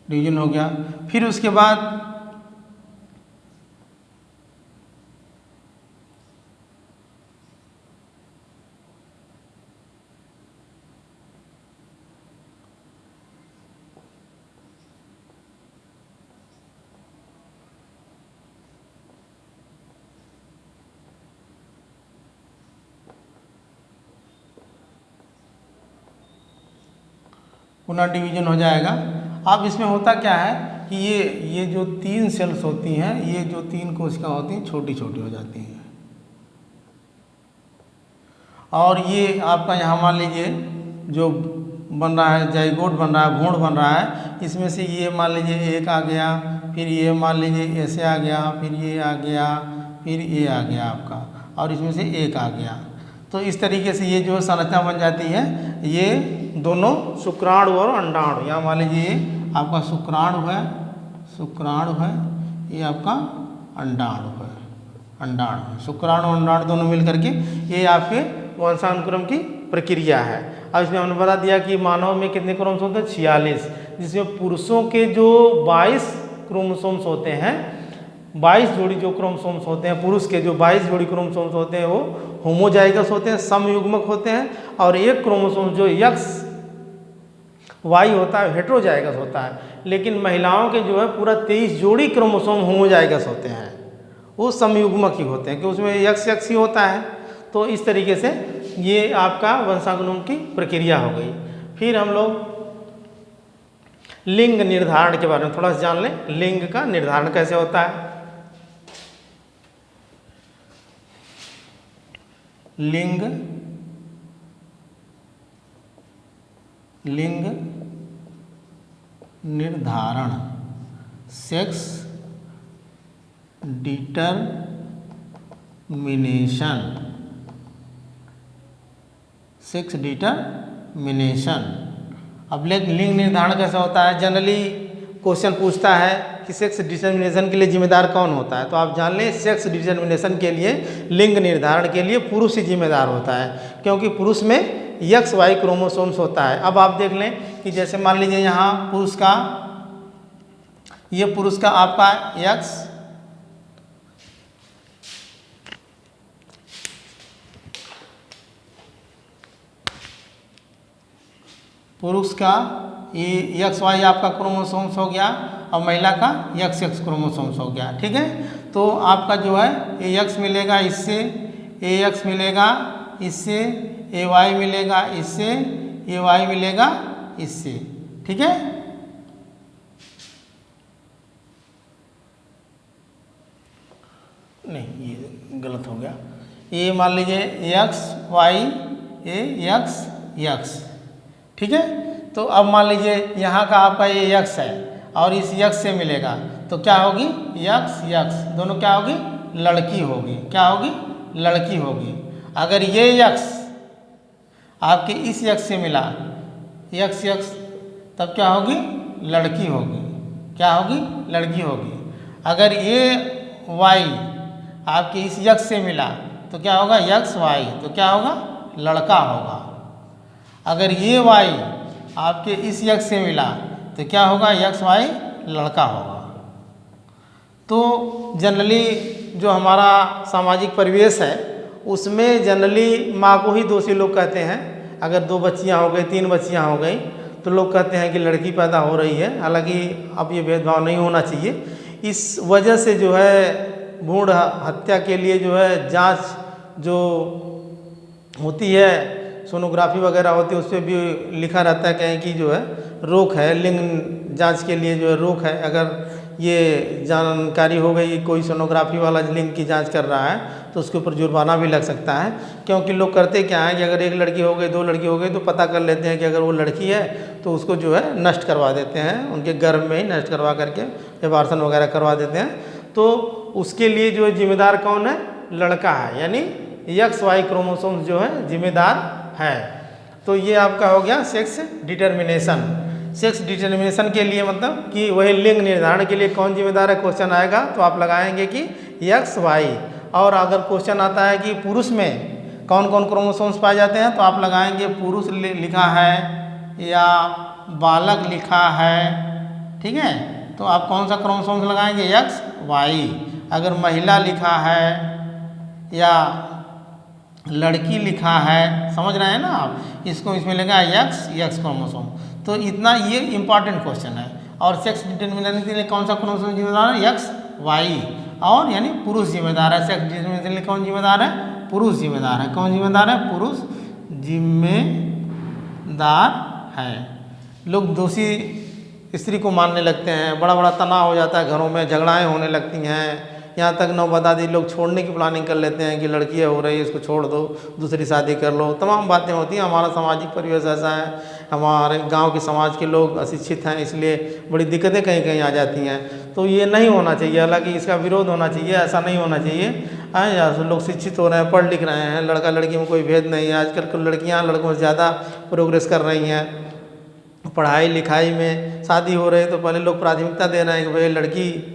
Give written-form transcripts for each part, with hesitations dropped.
Division हो गया। फिर उसके बाद पुनः डिवीजन हो जाएगा। अब इसमें होता क्या है कि ये जो 3 सेल्स होती हैं, ये जो 3 कोशिका होती हैं छोटी छोटी हो जाती हैं, और ये आपका यहाँ मान लीजिए जो बन रहा है जाइगोट बन रहा है, भ्रूण बन रहा है, इसमें से ये मान लीजिए एक आ गया, फिर ये मान लीजिए ऐसे आ गया, फिर ये आ गया, फिर ये आ गया आपका, और इसमें से एक आ गया। तो इस तरीके से ये जो संरचना बन जाती है, ये दोनों शुक्राणु और अंडाणु, यहाँ मान लीजिए आपका शुक्राणु है, शुक्राणु है, ये आपका अंडाणु है, अंडाणु, शुक्राणु अंडाणु दोनों मिल करके ये आपके वंशानुक्रम की प्रक्रिया है। अब इसमें हमने बता दिया कि मानव में कितने क्रोमोसोम्स होते हैं, 46, जिसमें पुरुषों के जो 22 क्रोमोसोम्स होते हैं, 22 जोड़ी जो क्रोमोसोम्स होते हैं, पुरुष के जो 22 जोड़ी क्रोमोसोम्स होते हैं वो होमोजाइगस होते हैं, समयुग्मक होते हैं, और एक क्रोमोसोम जो एक्स वाई होता है हेट्रोजाइगस होता है। लेकिन महिलाओं के जो है पूरा 23 जोड़ी क्रोमोसोम होमोजाइगस होते हैं, वो समयुग्मक ही होते हैं कि उसमें एक्स एक्स ही होता है। तो इस तरीके से ये आपका वंशानुक्रम की प्रक्रिया हो गई। फिर हम लोग लिंग निर्धारण के बारे में थोड़ा सा जान लें, लिंग का निर्धारण कैसे होता है। लिंग निर्धारण, सेक्स डिटरमिनेशन, सेक्स डिटरमिनेशन। अब लिंग निर्धारण कैसा होता है, जनरली क्वेश्चन पूछता है कि सेक्स डिटरमिनेशन के लिए जिम्मेदार कौन होता है, तो आप जान लें सेक्स डिटरमिनेशन के लिए, लिंग निर्धारण के लिए पुरुष ही जिम्मेदार होता है, क्योंकि पुरुष में एक्स वाई क्रोमोसोम्स होता है। अब आप देख लें कि जैसे मान लीजिए यहाँ पुरुष का, ये पुरुष का आपका एक्स, पुरुष का ये एक्स वाई आपका क्रोमोसोम्स हो गया, और महिला का एक्स एक्स क्रोमोसोम्स हो गया, ठीक है। तो आपका जो है ए एक्स मिलेगा इससे, ए एक्स मिलेगा इससे, ए वाई मिलेगा इससे, ए वाई मिलेगा इससे, ठीक है। नहीं ये गलत हो गया, ये मान लीजिए एक्स वाई ए एक्स एक्स, ठीक है। तो अब मान लीजिए यहाँ का आपका ये एक्स है और इस एक्स से मिलेगा, तो क्या होगी एक्स एक्स, दोनों क्या होगी, लड़की होगी, क्या होगी, लड़की होगी। अगर ये एक्स आपके इस एक्स से मिला, एक्स एक्स, तब क्या होगी, लड़की होगी, क्या होगी, लड़की होगी। अगर ये वाई आपके इस एक्स से मिला तो क्या होगा, एक्स वाई, तो क्या होगा, लड़का होगा। अगर ये वाई आपके इस एक्स से मिला तो क्या होगा, एक्स वाई, लड़का होगा। तो जनरली जो हमारा सामाजिक परिवेश है उसमें जनरली माँ को ही दोषी लोग कहते हैं। अगर 2 बच्चियाँ हो गई, 3 बच्चियाँ हो गई, तो लोग कहते हैं कि लड़की पैदा हो रही है, हालांकि अब ये भेदभाव नहीं होना चाहिए। इस वजह से जो है भ्रूण हत्या के लिए जो है जांच जो होती है, सोनोग्राफी वगैरह होती है, उस पर भी लिखा रहता है कहीं कि जो है रोक है, लिंग जांच के लिए जो है रोक है। अगर ये जानकारी हो गई कोई सोनोग्राफी वाला लिंग की जांच कर रहा है तो उसके ऊपर जुर्माना भी लग सकता है, क्योंकि लोग करते क्या है कि अगर 1 लड़की हो गई, 2 लड़की हो गई तो पता कर लेते हैं कि अगर वो लड़की है तो उसको जो है नष्ट करवा देते हैं, उनके गर्भ में ही नष्ट करवा करके एबार्सन वगैरह करवा देते हैं। तो उसके लिए जो है जिम्मेदार कौन है, लड़का है, यानी एक्स वाई क्रोमोसोम्स जो है जिम्मेदार है। तो ये आपका हो गया सेक्स डिटर्मिनेशन। सेक्स डिटर्मिनेशन के लिए मतलब कि वही लिंग निर्धारण के लिए कौन जिम्मेदार है, क्वेश्चन आएगा तो आप लगाएंगे कि एक्स वाई। और अगर क्वेश्चन आता है कि पुरुष में कौन कौन क्रोमोसोम्स पाए जाते हैं तो आप लगाएंगे पुरुष लिखा है या बालक लिखा है ठीक है। तो आप कौन सा क्रोमोसोम्स लगाएंगे, एक्स वाई। अगर महिला लिखा है या लड़की लिखा है, समझ रहे हैं ना आप, इसको इसमें लगा एक्स क्रोमोसोम। तो इतना ये इंपॉर्टेंट क्वेश्चन है। और सेक्स डिटर्मिनेंट के लिए कौन सा क्रोमोसोम जिम्मेदार है, एक्स वाई, और यानी पुरुष जिम्मेदार है। सेक्स डिटर्मिनेंट के लिए कौन जिम्मेदार है, पुरुष जिम्मेदार है। कौन जिम्मेदार है, पुरुष जिम्मेदार है। लोग दोषी स्त्री को मानने लगते हैं, बड़ा बड़ा तनाव हो जाता है, घरों में झगड़ाएं होने लगती हैं, यहाँ तक नौबदादी लोग छोड़ने की प्लानिंग कर लेते हैं कि लड़कियाँ हो रही है, इसको छोड़ दो, दूसरी शादी कर लो, तमाम बातें होती हैं। हमारा सामाजिक परिवेश ऐसा है, हमारे गांव के समाज के लोग अशिक्षित हैं, इसलिए बड़ी दिक्कतें कहीं कहीं आ जाती हैं। तो ये नहीं होना चाहिए, हालांकि इसका विरोध होना चाहिए, ऐसा नहीं होना चाहिए। लोग शिक्षित हो रहे हैं, पढ़ लिख रहे हैं, लड़का लड़की में कोई भेद नहीं है। आजकल लड़कियाँ लड़कों से ज़्यादा प्रोग्रेस कर रही हैं पढ़ाई लिखाई में। शादी हो रही है तो पहले लोग प्राथमिकता दे रहे हैं कि भाई लड़की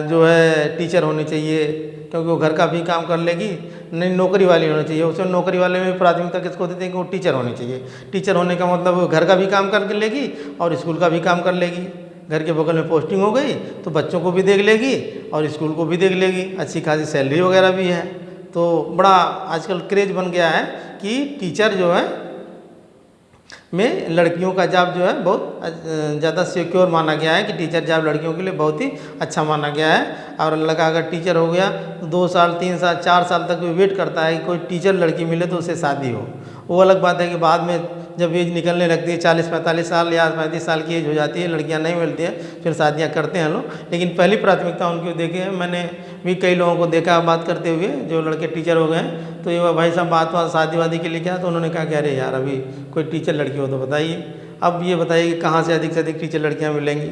जो है टीचर होनी चाहिए, क्योंकि वो घर का भी काम कर लेगी। नहीं, नौकरी वाली होनी चाहिए। उसमें नौकरी वाले में प्राथमिकता किसको देते हैं कि वो टीचर होनी चाहिए। टीचर होने का मतलब वो घर का भी काम कर लेगी और स्कूल का भी काम कर लेगी। घर के बगल में पोस्टिंग हो गई तो बच्चों को भी देख लेगी और स्कूल को भी देख लेगी, अच्छी खासी सैलरी वगैरह भी है। तो बड़ा आजकल क्रेज बन गया है कि टीचर जो है में लड़कियों का जॉब जो है बहुत ज़्यादा सिक्योर माना गया है, कि टीचर जॉब लड़कियों के लिए बहुत ही अच्छा माना गया है। और लड़का अगर टीचर हो गया तो 2 साल 3 साल 4 साल तक भी वेट करता है कि कोई टीचर लड़की मिले तो उससे शादी हो। वो अलग बात है कि बाद में जब एज निकलने लगती है 40-45 साल या 35 साल की एज हो जाती है, लड़कियां नहीं मिलती है, फिर शादियां करते हैं लोग। लेकिन पहली प्राथमिकता उनकी देखे हैं। मैंने भी कई लोगों को देखा बात करते हुए जो लड़के टीचर हो गए हैं, तो ये भाई साहब बात शादी वादी के लिए क्या, तो उन्होंने कहा कि अरे यार अभी कोई टीचर लड़की हो तो बताइए। अब ये बताइए कि कहाँ से अधिक टीचर लड़कियाँ मिलेंगी,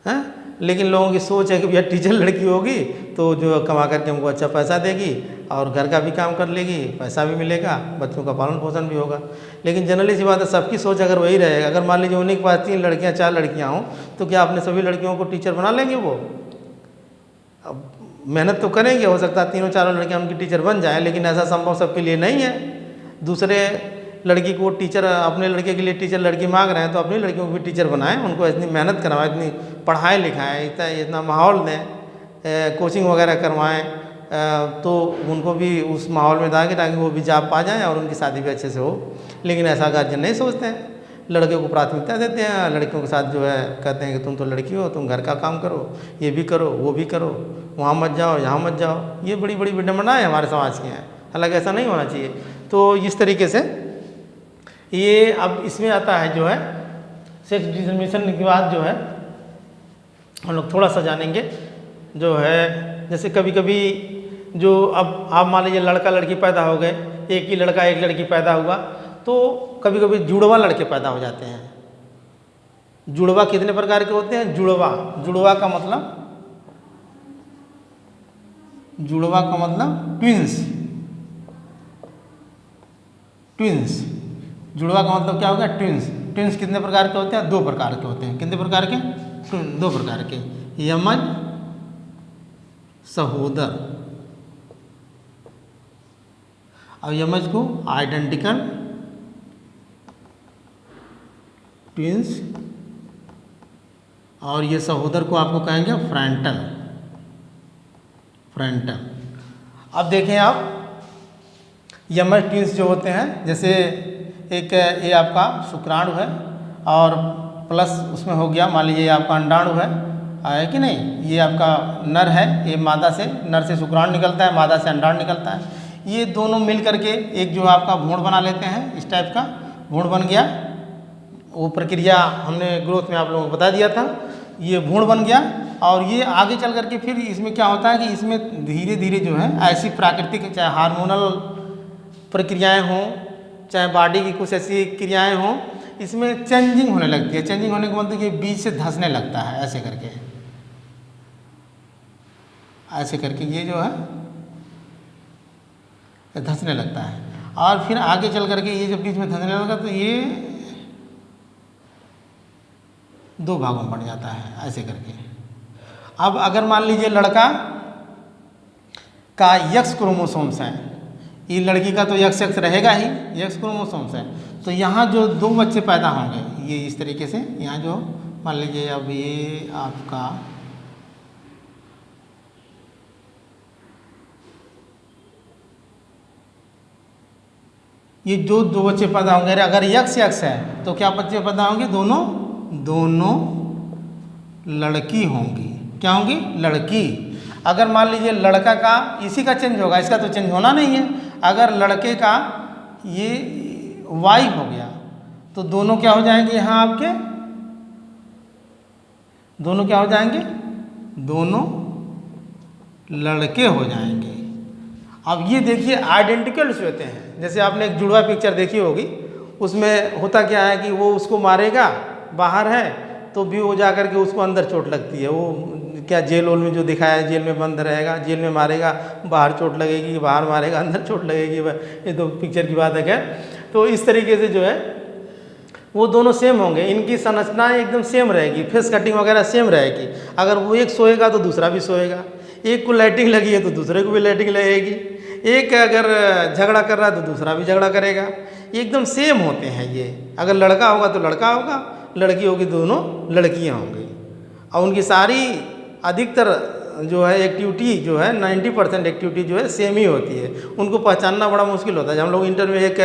हैं। लेकिन लोगों की सोच है कि भैया टीचर लड़की होगी तो जो कमा करके हमको अच्छा पैसा देगी और घर का भी काम कर लेगी, पैसा भी मिलेगा, बच्चों का पालन पोषण भी होगा। लेकिन जनरली सी बात है, सबकी सोच अगर वही रहेगा, अगर मान लीजिए उन्हीं के पास 3 लड़कियां 4 लड़कियां हों, तो क्या अपने सभी लड़कियों को टीचर बना लेंगे वो? अब मेहनत तो करेंगे, हो सकता है 3-4 लड़कियां उनकी टीचर बन जाए, लेकिन ऐसा संभव सबके लिए नहीं है। दूसरे लड़की को टीचर, अपने लड़के के लिए टीचर लड़की मांग रहे हैं तो अपनी लड़कियों को भी टीचर बनाएं, उनको इतनी मेहनत करवाएं, इतनी पढ़ाएं लिखाएं, इतना माहौल दें, कोचिंग वगैरह करवाएं, तो उनको भी उस माहौल में डालेंगे ताकि वो भी जॉब पा जाएं और उनकी शादी भी अच्छे से हो। लेकिन ऐसा गार्जियन नहीं सोचते हैं, लड़के को प्राथमिकता देते हैं, लड़कियों के साथ जो है कहते हैं कि तुम तो लड़की हो, तुम घर का काम करो, ये भी करो वो भी करो, वहाँ मत जाओ यहाँ मत जाओ। ये बड़ी बड़ी विडम्बनाएं हमारे समाज की हैं, हालांकि ऐसा नहीं होना चाहिए। तो इस तरीके से ये अब इसमें आता है जो है सेक्स डिटर्मिनेशन के बाद जो है हम लोग थोड़ा सा जानेंगे जो है, जैसे कभी कभी जो अब आप मान लीजिए लड़का लड़की पैदा हो गए, एक ही लड़का एक लड़की पैदा हुआ, तो कभी कभी जुड़वा लड़के पैदा हो जाते हैं। जुड़वा कितने प्रकार के होते हैं? जुड़वा का मतलब ट्विंस। जुड़वा का मतलब क्या हो गया? ट्विंस कितने प्रकार के होते हैं? 2 प्रकार के होते हैं। कितने प्रकार के? 2 प्रकार के, यमज सहोदर। अब यमज को आइडेंटिकल ट्विंस, और ये सहोदर को आपको कहेंगे फ्रंटल। अब देखें आप, यमज ट्विंस जो होते हैं, जैसे एक ये आपका शुक्राणु है और प्लस उसमें हो गया, मान लीजिए आपका अंडाणु है कि नहीं, ये आपका नर है, ये मादा से, नर से शुक्राणु निकलता है, मादा से अंडाणु निकलता है। ये दोनों मिल करके एक जो आपका भ्रूण बना लेते हैं, इस टाइप का भ्रूण बन गया। वो प्रक्रिया हमने ग्रोथ में आप लोगों को बता दिया था। ये भ्रूण बन गया और ये आगे चल करके फिर इसमें क्या होता है कि इसमें धीरे धीरे जो है ऐसी प्राकृतिक, चाहे हार्मोनल प्रक्रियाएं हों, चाहे बॉडी की कुछ ऐसी क्रियाएं हों, इसमें चेंजिंग होने लगती है। चेंजिंग होने का मतलब ये बीच से धंसने लगता है, ऐसे करके ये जो है धंसने लगता है। और फिर आगे चल करके ये जब बीच में धंसने लगा तो ये 2 भागों में बढ़ जाता है, ऐसे करके। अब अगर मान लीजिए लड़का का X क्रोमोसोम्स है, ये लड़की का तो X रहेगा ही, X क्रोमोसोम्स है, तो यहाँ जो 2 बच्चे पैदा होंगे, ये इस तरीके से यहाँ जो मान लीजिए अब ये आपका ये जो दो बच्चे पैदा होंगे, अगर यक्स यक्स है तो क्या बच्चे पैदा होंगे? दोनों लड़की होंगी। क्या होंगी? लड़की। अगर मान लीजिए लड़का का इसी का चेंज होगा, इसका तो चेंज होना नहीं है। अगर लड़के का ये वाई हो गया तो दोनों क्या हो जाएंगे? यहाँ आपके दोनों क्या हो जाएंगे? दोनों लड़के हो जाएंगे। अब ये देखिए आइडेंटिकल्स होते हैं। जैसे आपने एक जुड़वा पिक्चर देखी होगी, उसमें होता क्या है कि वो उसको मारेगा, बाहर है तो भी वो जा कर के उसको अंदर चोट लगती है। वो क्या जेल वेल में जो दिखाया है, जेल में बंद रहेगा, जेल में मारेगा, बाहर चोट लगेगी, बाहर मारेगा अंदर चोट लगेगी। ये तो पिक्चर की बात है। क्या तो इस तरीके से जो है वो दोनों सेम होंगे, इनकी संरचनाएं एकदम सेम रहेगी, फेस कटिंग वगैरह सेम रहेगी। अगर वो एक सोएगा तो दूसरा भी सोएगा, एक को लाइटिंग लगी है तो दूसरे को भी लाइटिंग लगेगी, एक अगर झगड़ा कर रहा है तो दूसरा भी झगड़ा करेगा। ये एकदम सेम होते हैं ये। अगर लड़का होगा तो लड़का होगा, लड़की होगी दोनों लड़कियां होंगी। और उनकी सारी अधिकतर जो है एक्टिविटी जो है 90% एक्टिविटी जो है सेम ही होती है। उनको पहचानना बड़ा मुश्किल होता है। हम लोग इंटर में एक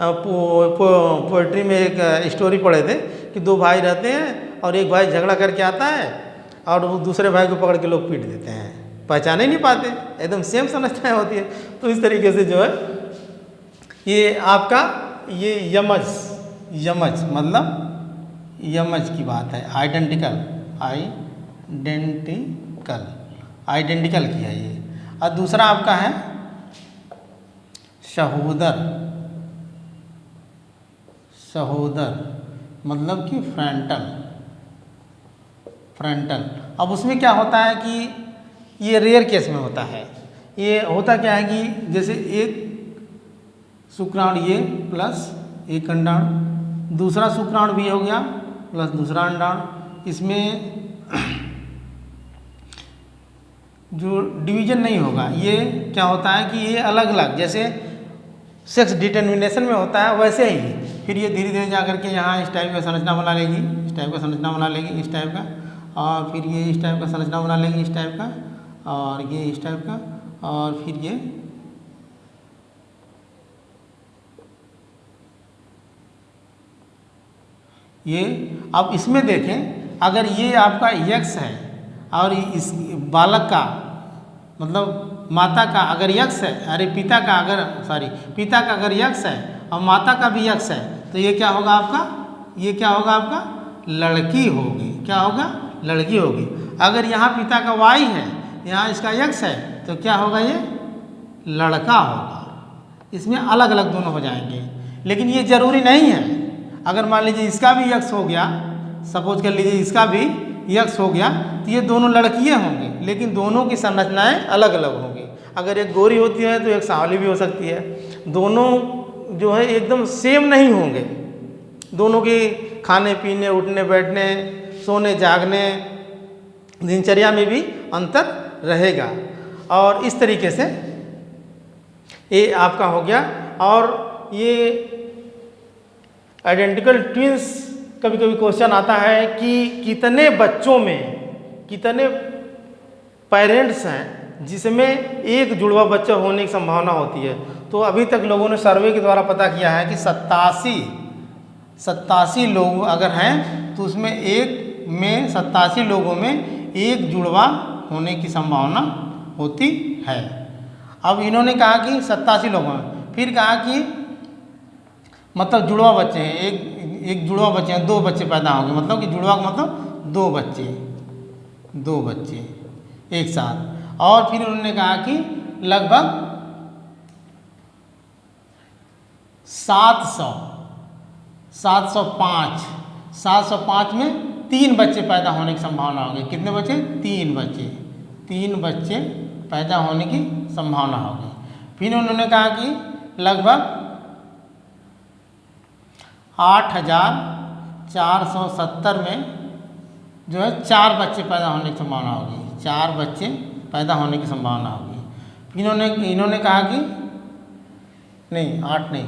पोइट्री में एक स्टोरी पढ़े थे कि दो भाई रहते हैं और एक भाई झगड़ा करके आता है और वो दूसरे भाई को पकड़ के लोग पीट देते हैं, पहचान ही नहीं पाते, एकदम सेम समझताएं होती है। तो इस तरीके से जो है ये आपका ये यमज मतलब यमज की बात है। आइडेंटिकल किया ये। और दूसरा आपका है सहोदर मतलब कि फ्रंटल। अब उसमें क्या होता है कि ये रेयर केस में होता है। ये होता क्या है कि जैसे एक शुक्राणु ये प्लस एक अंडाणु, दूसरा शुक्राणु भी हो गया प्लस दूसरा अंडाणु। इसमें जो डिवीजन नहीं होगा, ये क्या होता है कि ये अलग अलग जैसे सेक्स डिटर्मिनेशन में होता है वैसे ही फिर ये धीरे धीरे जा करके यहाँ इस टाइप का संरचना बना लेगी, इस टाइप का संरचना बना लेगी, इस टाइप का, और फिर ये इस टाइप का संरचना बना लेगी, इस टाइप का, और ये इस टाइप का, और फिर ये अब इसमें देखें, अगर ये आपका यक्स है और इस बालक का मतलब माता का अगर यक्स है, अरे पिता का अगर यक्स है और माता का भी यक्स है तो ये क्या होगा आपका? ये क्या होगा आपका? लड़की होगी। क्या होगा? लड़की होगी। अगर यहाँ पिता का वाई है, यहाँ इसका यक्स है तो क्या होगा? ये लड़का होगा। इसमें अलग अलग दोनों हो जाएंगे, लेकिन ये जरूरी नहीं है। अगर मान लीजिए इसका भी यक्स हो गया, सपोज कर लीजिए इसका भी यक्स हो गया तो ये दोनों लड़कियां होंगी, लेकिन दोनों की संरचनाएं अलग अलग होंगी। अगर एक गोरी होती है तो एक सांवली भी हो सकती है। दोनों जो है एकदम सेम नहीं होंगे। दोनों के खाने पीने, उठने बैठने, सोने जागने, दिनचर्या में भी अंतर रहेगा। और इस तरीके से ये आपका हो गया। और ये आइडेंटिकल ट्विंस कभी कभी क्वेश्चन आता है कि कितने बच्चों में कितने पेरेंट्स हैं जिसमें एक जुड़वा बच्चा होने की संभावना होती है। तो अभी तक लोगों ने सर्वे के द्वारा पता किया है कि 87 लोग अगर हैं तो उसमें एक में 87 लोगों में एक जुड़वा होने की संभावना होती है। अब इन्होंने कहा कि 87 लोगों में, फिर कहा कि मतलब जुड़वा बच्चे हैं, एक जुड़वा बच्चे हैं, 2 बच्चे पैदा होंगे, मतलब कि जुड़वा का मतलब 2 बच्चे एक साथ। और फिर उन्होंने कहा कि लगभग 705 में 3 बच्चे पैदा होने की संभावना होगी। कितने बच्चे? 3 बच्चे पैदा होने की संभावना होगी। फिर उन्होंने कहा कि लगभग 8470 में जो है 4 बच्चे पैदा होने की संभावना होगी। 4 बच्चे पैदा होने की संभावना होगी। फिर इन्होंने कहा कि नहीं 8 नहीं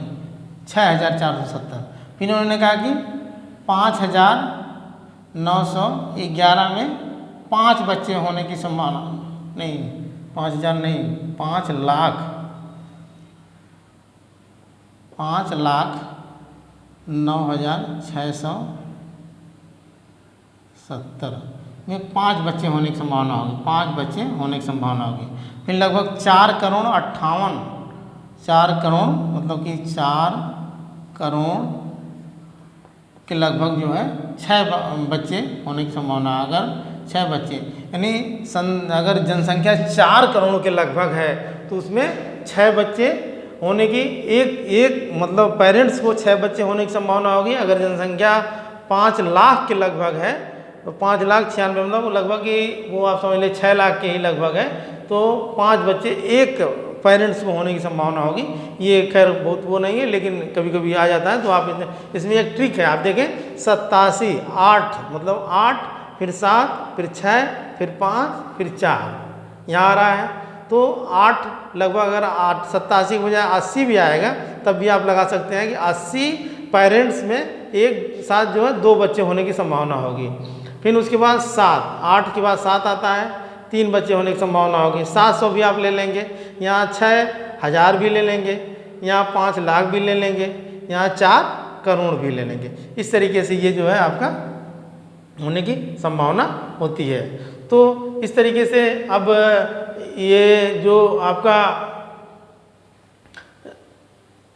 6470। फिर इन्होंने कहा कि 911 में 5 बच्चे होने की संभावना, नहीं 5000 नहीं, 5,09,670 में 5 बच्चे होने की संभावना होगी, 5 बच्चे होने की संभावना होगी। फिर लगभग 4 करोड़ मतलब कि 4 करोड़ के लगभग जो है 6 बच्चे होने की संभावना। अगर 6 बच्चे यानी अगर जनसंख्या 4 करोड़ के लगभग है तो उसमें 6 बच्चे होने की एक मतलब पेरेंट्स को 6 बच्चे होने की संभावना होगी। अगर जनसंख्या 5 लाख के लगभग है तो 5,96,000 मतलब लगभग ही वो आप समझ लें 6 लाख के ही लगभग है, तो 5 बच्चे एक पेरेंट्स को होने की संभावना होगी। ये खैर बहुत वो नहीं है, लेकिन कभी कभी आ जाता है। तो आप इसमें एक ट्रिक है, आप देखें 87 8 मतलब 8 फिर 7 फिर 6 फिर 5 फिर 4 यहाँ आ रहा है। तो 8 लगभग अगर 8 87 की बजाय 80 भी आएगा तब भी आप लगा सकते हैं कि 80 पेरेंट्स में एक साथ जो है 2 बच्चे होने की संभावना होगी। फिर उसके बाद 7 8 के बाद 7 आता है, 3 बच्चे होने की संभावना होगी। 700 भी आप ले लेंगे, यहाँ 6,000 भी ले लेंगे, यहाँ 5 लाख भी ले लेंगे, यहाँ 4 करोड़ भी ले लेंगे। इस तरीके से ये जो है आपका होने की संभावना होती है। तो इस तरीके से अब ये जो आपका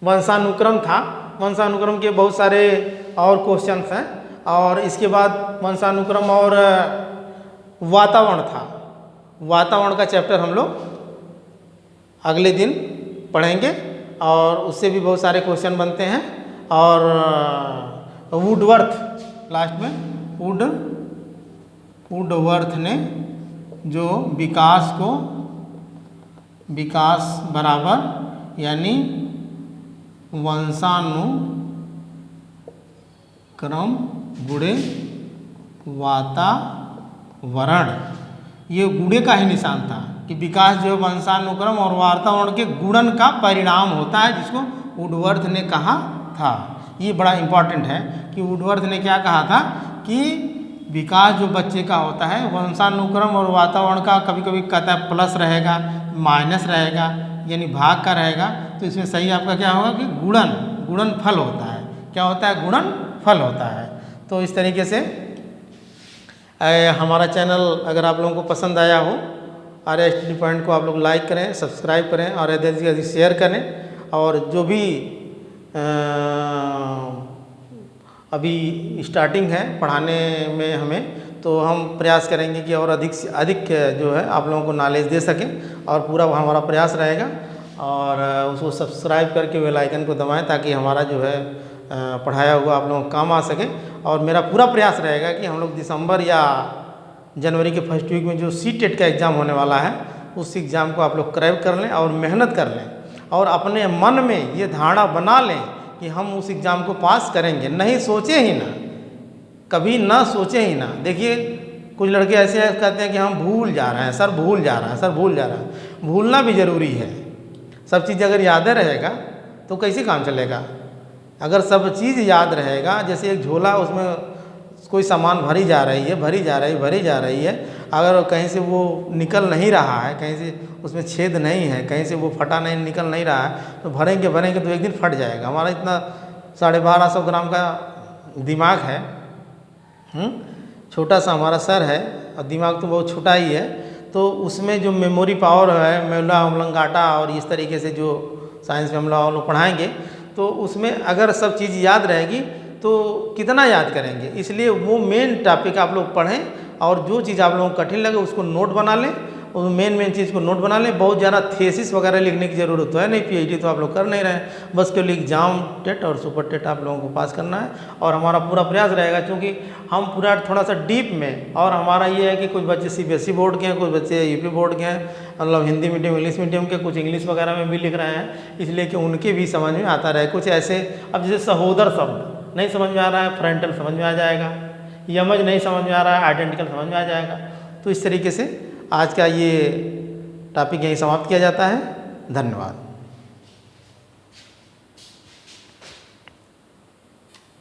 वंशानुक्रम था, वंशानुक्रम के बहुत सारे और क्वेश्चंस हैं, और इसके बाद वंशानुक्रम और वातावरण था। वातावरण का चैप्टर हम लोग अगले दिन पढ़ेंगे और उससे भी बहुत सारे क्वेश्चन बनते हैं। और वुडवर्थ लास्ट में वुडवर्थ ने जो विकास बराबर यानी वंशानुक्रम गुणे वातावरण, ये गुणे का ही निशान था कि विकास जो वंशानुक्रम और वातावरण के गुणन का परिणाम होता है, जिसको वुडवर्थ ने कहा था। ये बड़ा इम्पॉर्टेंट है कि वुडवर्थ ने क्या कहा था कि विकास जो बच्चे का होता है वंशानुक्रम और वातावरण का, कभी कभी कहता है प्लस रहेगा माइनस रहेगा यानी भाग का रहेगा, तो इसमें सही आपका क्या होगा कि गुणनफल होता है। क्या होता है? गुणनफल होता है। तो इस तरीके से हमारा चैनल अगर आप लोगों को पसंद आया हो, आर्या स्टडी पॉइंट को आप लोग लाइक करें, सब्सक्राइब करें और अधिक से अधिक शेयर करें। और जो भी अभी स्टार्टिंग है पढ़ाने में हमें, तो हम प्रयास करेंगे कि और अधिक से अधिक जो है आप लोगों को नॉलेज दे सकें, और पूरा हमारा प्रयास रहेगा। और उसको सब्सक्राइब करके बेल आइकन को दबाएं ताकि हमारा जो है पढ़ाया हुआ आप लोगों को काम आ सके। और मेरा पूरा प्रयास रहेगा कि हम लोग दिसंबर या जनवरी के फर्स्ट वीक में जो CTET का एग्ज़ाम होने वाला है, उस एग्ज़ाम को आप लोग क्रैक कर लें और मेहनत कर लें, और अपने मन में ये धारणा बना लें कि हम उस एग्ज़ाम को पास करेंगे। नहीं सोचे ही ना, कभी ना सोचे ही ना। देखिए कुछ लड़के ऐसे कहते हैं कि हम भूल जा रहे हैं सर, भूल जा रहा है सर, भूल जा रहा है। भूलना भी ज़रूरी है। सब चीज़ अगर याद रहेगा तो कैसे काम चलेगा? अगर सब चीज़ याद रहेगा, जैसे एक झोला, उसमें कोई सामान भरी जा रही है, भरी जा रही है, अगर कहीं से वो निकल नहीं रहा है, कहीं से उसमें छेद नहीं है, कहीं से वो फटा नहीं निकल नहीं रहा है, तो भरेंगे तो एक दिन फट जाएगा। हमारा इतना 1250 ग्राम का दिमाग है, छोटा सा हमारा सर है और दिमाग तो बहुत छोटा ही है। तो उसमें जो मेमोरी पावर है, मेला ओब्लांगाटा और इस तरीके से जो साइंस में हम लोग पढ़ाएंगे, तो उसमें अगर सब चीज़ याद रहेगी तो कितना याद करेंगे। इसलिए वो मेन टॉपिक आप लोग पढ़ें, और जो चीज़ आप लोगों को कठिन लगे उसको नोट बना लें, और मेन चीज़ को नोट बना लें। बहुत ज़्यादा थीसिस वगैरह लिखने की ज़रूरत तो है नहीं, PhD तो आप लोग कर नहीं रहे हैं, बस केवल एग्जाम टेट और सुपर टेट आप लोगों को पास करना है। और हमारा पूरा प्रयास रहेगा, क्योंकि हम पूरा थोड़ा सा डीप में, और हमारा ये है कि कुछ बच्चे CBSE बोर्ड के हैं, कुछ बच्चे UP बोर्ड के हैं, मतलब हिंदी मीडियम इंग्लिश मीडियम के, कुछ इंग्लिश वगैरह में भी लिख रहे हैं, इसलिए कि उनके भी समझ में आता रहे। कुछ ऐसे, अब जैसे सहोदर शब्द नहीं समझ में आ रहा है, फ्रंटल समझ में आ जाएगा, यमज नहीं समझ में आ रहा है, आइडेंटिकल समझ में आ जाएगा। तो इस तरीके से आज का ये टॉपिक यहीं समाप्त किया जाता है। धन्यवाद।